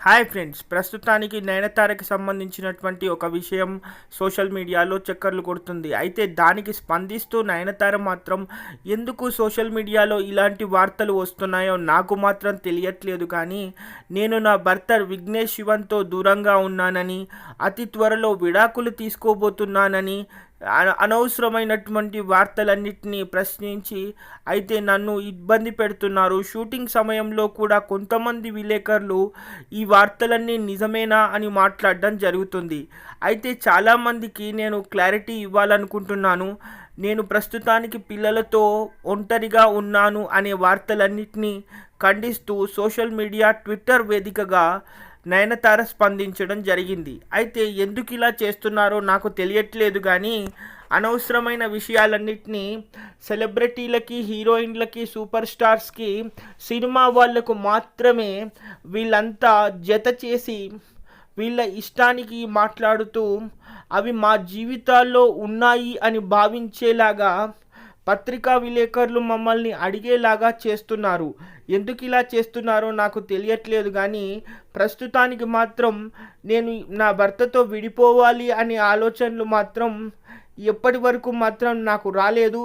Hi friends, ప్రస్తుతానికి నయనతారకి సంబంధించినటువంటి ఒక విషయం సోషల్ మీడియాలో చక్కర్లు కొడుతుంది. అయితే దానికి స్పందిస్తూ నయనతార మాత్రం ఎందుకు సోషల్ మీడియాలో ఇలాంటి వార్తలు వస్తున్నాయో నాకు మాత్రం తెలియట్లేదు, కానీ నేను నా భర్త విఘ్నేష్ శివన్తో దూరంగా ఉన్నానని, అతి త్వరలో విడాకులు తీసుకోబోతున్నానని అనవసరమైనటువంటి వార్తలన్నింటినీ ప్రశ్నించి అయితే నన్ను ఇబ్బంది పెడుతున్నారు. షూటింగ్ సమయంలో కూడా కొంతమంది విలేకరులు ఈ వార్తలన్నీ నిజమేనా అని మాట్లాడడం జరుగుతుంది. అయితే చాలామందికి నేను క్లారిటీ ఇవ్వాలనుకుంటున్నాను. నేను ప్రస్తుతానికి పిల్లలతో ఒంటరిగా ఉన్నాను అనే వార్తలన్నింటినీ ఖండిస్తూ సోషల్ మీడియా ట్విట్టర్ వేదికగా నయనతార స్పందించడం జరిగింది. అయితే ఎందుకు ఇలా చేస్తున్నారో నాకు తెలియట్లేదు, కానీ అనవసరమైన విషయాలన్నింటినీ సెలబ్రిటీలకి, హీరోయిన్లకి, సూపర్ స్టార్స్కి, సినిమా వాళ్లకు మాత్రమే వీళ్ళంతా జత చేసి వీళ్ళ ఇష్టానికి మాట్లాడుతూ అవి మా జీవితాల్లో ఉన్నాయి అని భావించేలాగా పత్రికా విలేకరులు మమ్మల్ని అడిగేలాగా చేస్తున్నారు. ఎందుకు ఇలా చేస్తున్నారో నాకు తెలియట్లేదు, కానీ ప్రస్తుతానికి మాత్రం నేను నా భర్తతో విడిపోవాలి అనే ఆలోచనలు మాత్రం ఎప్పటి వరకు మాత్రం నాకు రాలేదు.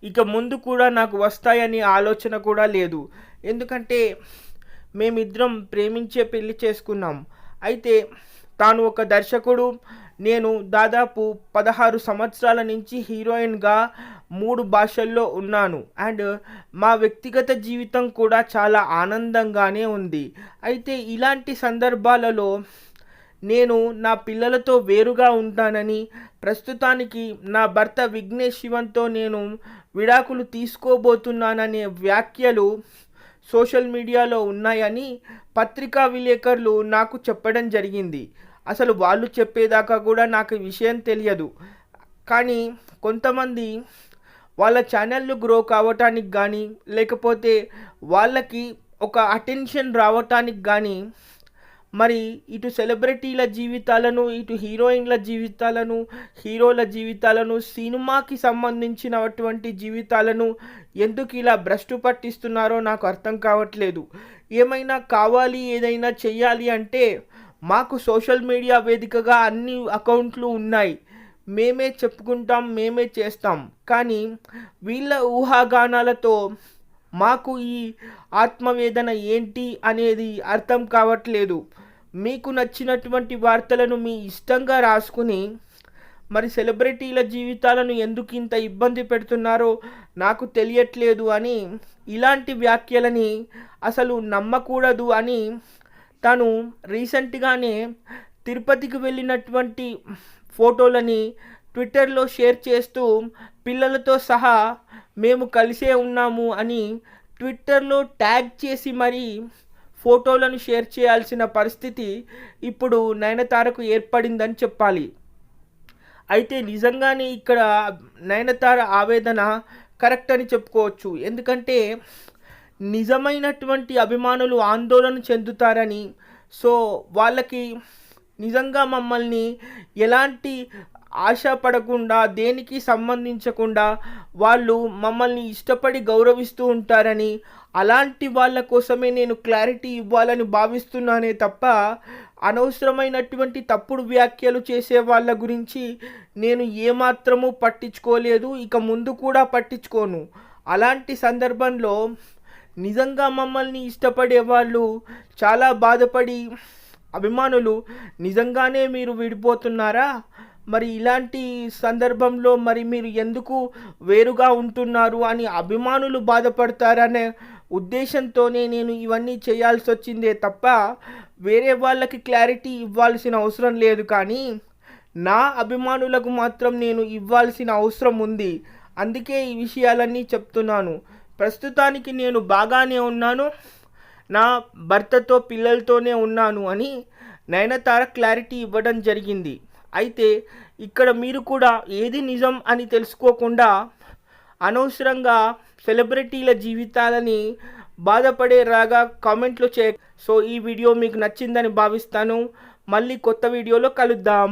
ఇక ముందు కూడా నాకు వస్తాయనే ఆలోచన కూడా లేదు. ఎందుకంటే మేమిద్దరం ప్రేమించే పెళ్లి చేసుకున్నాం. అయితే తాను ఒక దర్శకుడు, నేను దాదాపు 16 సంవత్సరాల నుంచి హీరోయిన్గా 3 భాషల్లో ఉన్నాను. అండ్ మా వ్యక్తిగత జీవితం కూడా చాలా ఆనందంగానే ఉంది. అయితే ఇలాంటి సందర్భాలలో నేను నా పిల్లలతో వేరుగా ఉంటానని, ప్రస్తుతానికి నా భర్త విఘ్నేష్ శివన్తో నేను విడాకులు తీసుకోబోతున్నాననే వ్యాఖ్యలు సోషల్ మీడియాలో ఉన్నాయని పత్రికా విలేకరులు నాకు చెప్పడం జరిగింది. అసలు వాళ్ళు చెప్పేదాకా కూడా నాకు విషయం తెలియదు, కానీ కొంతమంది వాళ్ళ ఛానళ్ళు గ్రో కావటానికి కానీ, లేకపోతే వాళ్ళకి ఒక అటెన్షన్ రావటానికి కానీ, మరి ఇటు సెలబ్రిటీల జీవితాలను, ఇటు హీరోయిన్ల జీవితాలను, హీరోల జీవితాలను, సినిమాకి సంబంధించినటువంటి జీవితాలను ఎందుకు ఇలా భ్రష్టు పట్టిస్తున్నారో నాకు అర్థం కావట్లేదు. ఏమైనా కావాలి, ఏదైనా చెయ్యాలి అంటే మాకు సోషల్ మీడియా వేదికగా అన్ని అకౌంట్లు ఉన్నాయి, మేమే చెప్పుకుంటాం, మేమే చేస్తాం. కానీ వీళ్ళ ఊహాగానాలతో మాకు ఈ ఆత్మవేదన ఏంటి అనేది అర్థం కావట్లేదు. మీకు నచ్చినటువంటి వార్తలను మీ ఇష్టంగా రాసుకుని మరి సెలబ్రిటీల జీవితాలను ఎందుకు ఇంత ఇబ్బంది పెడుతున్నారో నాకు తెలియట్లేదు అని, ఇలాంటి వ్యాఖ్యలని అసలు నమ్మకూడదు అని తను రీసెంట్గానే తిరుపతికి వెళ్ళినటువంటి ఫోటోలని ట్విట్టర్లో షేర్ చేస్తూ పిల్లలతో సహా మేము కలిసే ఉన్నాము అని ట్విట్టర్లో ట్యాగ్ చేసి మరీ ఫోటోలను షేర్ చేయాల్సిన పరిస్థితి ఇప్పుడు నయనతారకు ఏర్పడిందని చెప్పాలి. అయితే నిజంగానే ఇక్కడ నయనతార ఆవేదన కరెక్ట్ అని చెప్పుకోవచ్చు. ఎందుకంటే నిజమైనటువంటి అభిమానులు ఆందోళన చెందుతారని, సో వాళ్ళకి నిజంగా మమ్మల్ని ఎలాంటి ఆశ పడకుండా, దేనికి సంబంధించకుండా వాళ్ళు మమ్మల్ని ఇష్టపడి గౌరవిస్తూ ఉంటారని, అలాంటి వాళ్ళ కోసమే నేను క్లారిటీ ఇవ్వాలని భావిస్తున్నానే తప్ప అనవసరమైనటువంటి తప్పుడు వ్యాఖ్యలు చేసే వాళ్ళ గురించి నేను ఏమాత్రము పట్టించుకోలేదు, ఇక ముందు కూడా పట్టించుకోను. అలాంటి సందర్భంలో నిజంగా మమ్మల్ని ఇష్టపడే వాళ్ళు చాలా బాధపడి, అభిమానులు నిజంగానే మీరు విడిపోతున్నారా, మరి ఇలాంటి సందర్భంలో మరి మీరు ఎందుకు వేరుగా ఉంటున్నారు అని అభిమానులు బాధపడతారనే ఉద్దేశంతోనే నేను ఇవన్నీ చేయాల్సి వచ్చిందే తప్ప వేరే వాళ్ళకి క్లారిటీ ఇవ్వాల్సిన అవసరం లేదు. కానీ నా అభిమానులకు మాత్రం నేను ఇవ్వాల్సిన అవసరం ఉంది. అందుకే ఈ విషయాలన్నీ చెప్తున్నాను. ప్రస్తుతానికి నేను బాగానే ఉన్నాను, నా భర్తతో పిల్లలతోనే ఉన్నాను అని నయనతార క్లారిటీ ఇవ్వడం జరిగింది. అయితే ఇక్కడ మీరు కూడా ఏది నిజం అని తెలుసుకోకుండా అనవసరంగా సెలబ్రిటీల జీవితాలని బాధపడేలాగా కామెంట్లు సో ఈ వీడియో మీకు నచ్చిందని భావిస్తాను. మళ్ళీ కొత్త వీడియోలో కలుద్దాం.